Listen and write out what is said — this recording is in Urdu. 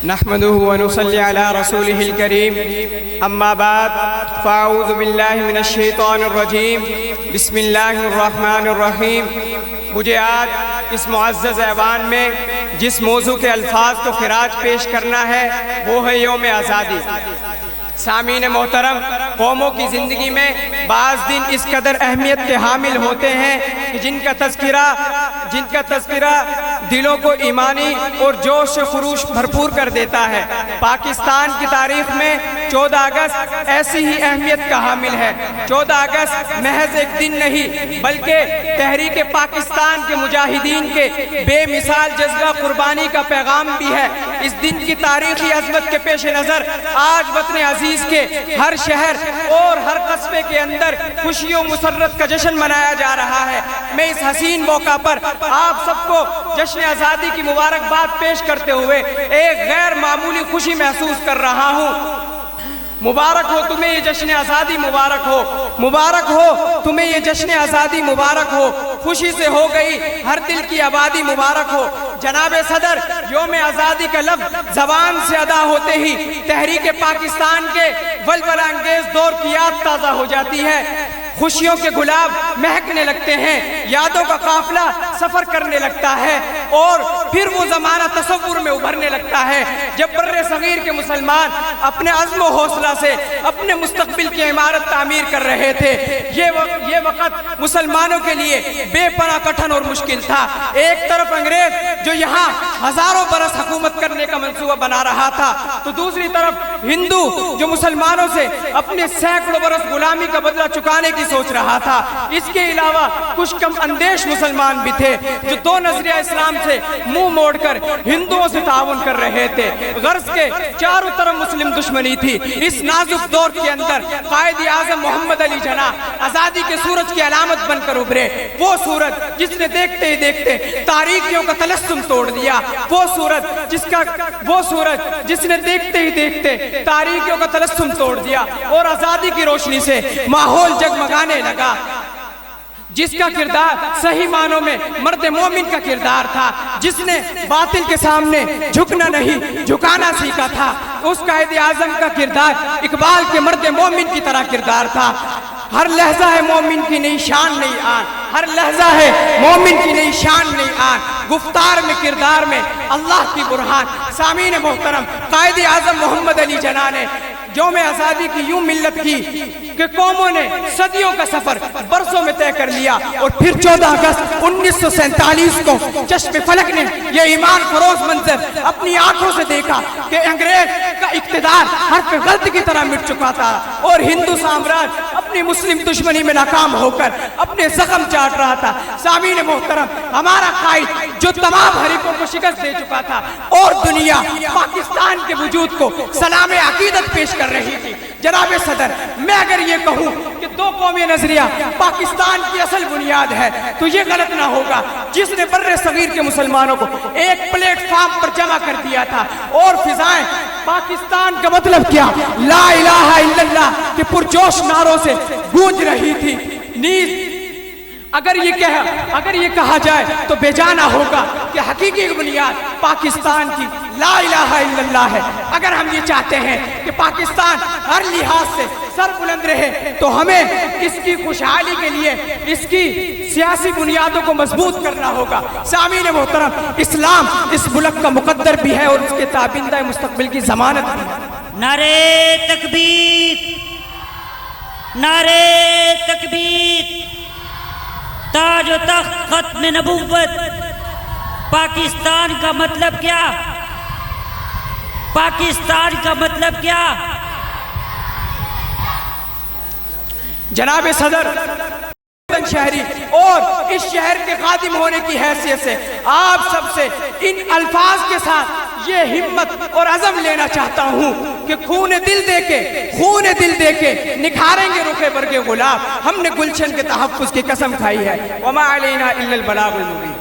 نحمده ونصلي على رسوله الكريم اما بعد فاعوذ باللہ من الشیطان الرجیم بسم اللہ الرحمن الرحیم۔ مجھے آج اس معزز ایوان میں جس موضوع کے الفاظ کو خراج پیش کرنا ہے وہ ہے یوم آزادی۔ سامعین محترم، قوموں کی زندگی میں بعض دن اس قدر اہمیت کے حامل ہوتے ہیں کہ جن کا تذکرہ دلوں کو ایمانی اور جوش و خروش بھرپور کر دیتا ہے۔ پاکستان کی تاریخ میں 14 اگست ایسی ہی اہمیت کا حامل ہے۔ 14 اگست محض ایک دن نہیں بلکہ تحریک پاکستان کے مجاہدین کے بے مثال جذبہ قربانی کا پیغام بھی ہے۔ اس دن کی تاریخی عظمت کے پیش نظر آج وطن عزیز کے ہر شہر اور ہر قصبے کے اندر خوشیوں مسرت کا جشن منایا جا رہا ہے۔ میں اس حسین موقع پر آپ سب کو جشن آزادی کی مبارکباد پیش کرتے ہوئے ایک غیر معمولی خوشی محسوس کر رہا ہوں۔ مبارک ہو تمہیں یہ جشن آزادی، مبارک ہو، مبارک ہو تمہیں یہ جشن آزادی، مبارک ہو، خوشی سے ہو گئی ہر دل کی آبادی، مبارک ہو۔ جناب صدر، یوم آزادی کا لفظ زبان سے ادا ہوتے ہی تحریک پاکستان کے ولولہ انگیز دور کی یاد تازہ ہو جاتی ہے۔ خوشیوں کے گلاب مہکنے لگتے ہیں، یادوں کا قافلہ سفر کرنے لگتا ہے اور پھر وہ زمانہ تصور میں ابھرنے لگتا ہے جب بر صغیر کے مسلمان اپنے عزم و حوصلہ سے اپنے مستقبل کی عمارت تعمیر کر رہے تھے۔ یہ وقت مسلمانوں کے لیے بے پناہ کٹھن اور مشکل تھا۔ ایک طرف انگریز جو یہاں ہزاروں برس حکومت کرنے کا منصوبہ بنا رہا تھا، تو دوسری طرف ہندو جو مسلمانوں سے اپنے سینکڑوں برس غلامی کا بدلہ چکانے کی سوچ رہا تھا۔ اس کے علاوہ کچھ کم اندیش مسلمان بھی تھے جو دو نظریہ اسلام سے منہ موڑ کر ہندوؤں سے تعاون کر رہے تھے۔ غرض کے چاروں طرف مسلم دشمنی تھی۔ اس نازک دور کے اندر قائد اعظم محمد علی جناح آزادی کے سورج کی علامت بن کر ابھرے۔ وہ سورج جس نے دیکھتے ہی دیکھتے تاریکیوں کا تلسم توڑ دیا، وہ سورج جس نے دیکھتے ہی دیکھتے تاریکیوں کا تلسم توڑ دیا اور آزادی کی روشنی سے ماحول جگمگانے لگا۔ جس کا کردار صحیح معنوں میں مرد مومن کا کردار تھا، جس نے باطل کے سامنے جھکنا نہیں جھکانا سیکھا تھا، اس قائد اعظم کا کردار اقبال کے مرد مومن کی طرح کردار تھا۔ ہر لحظہ ہے مومن کی نئی شان نئی آن، ہر لحظہ ہے مومن کی نئی شان نئی آن، گفتار میں کردار میں اللہ کی برہان۔ سامعین محترم، قائد اعظم محمد علی جناح نے یوم آزادی کی یوں ملت کی کہ قوموں نے صدیوں کا سفر برسوں میں طے کر لیا اور پھر 14 اگست 1947 کو چشم فلک نے یہ ایمان فروز منظر اپنی آنکھوں سے دیکھا کہ انگریز کا اقتدار حرف غلط کی طرح مٹ چکا تھا اور ہندو سامراج اپنی مسلم دشمنی میں ناکام ہو کر اپنے زخم چاٹ رہا تھا۔ سامعین محترم، ہمارا قائد جو تمام حریفوں کو شکست دے چکا تھا اور دنیا پاکستان کے وجود کو سلام عقیدت پیش کر رہی تھی۔ جناب صدر، میں اگر یہ کہوں کہ دو قومی نظریہ پاکستان کی اصل بنیاد ہے تو یہ غلط نہ ہوگا۔ جس نے بر صغیر کے مسلمانوں کو ایک پلیٹ فارم پر جمع کر دیا تھا اور فضائیں پاکستان کا مطلب کیا لا الہ الا اللہ کے پرجوش نعروں سے گونج رہی تھی۔ نیز اگر یہ کہا جائے تو بے جانا ہوگا کہ حقیقی بنیاد پاکستان کی لا الہ الا اللہ ہے۔ اگر ہم یہ چاہتے ہیں کہ پاکستان ہر لحاظ سے سر بلند رہے تو ہمیں اس کی خوشحالی کے لیے اس کی سیاسی بنیادوں کو مضبوط کرنا ہوگا۔ سامعین محترم، اسلام اس ملک کا مقدر بھی ہے اور اس کے تابندہ مستقبل کی ضمانت بھی ہے۔ نعرے تکبیر، نعرے تکبیر، تاج و تخت ختم نبوت۔ پاکستان کا مطلب کیا؟ پاکستان کا مطلب کیا؟ جناب صدر، شہری اور اس شہر کے خادم ہونے کی حیثیت سے آپ سب سے ان الفاظ کے ساتھ یہ ہمت اور عزم لینا چاہتا ہوں کہ خون دل دے کے نکھاریں گے رخ برگ گلاب۔ ہم نے گلشن کے تحفظ کی قسم کھائی ہے۔ وما علینا الا البلاغ المبین۔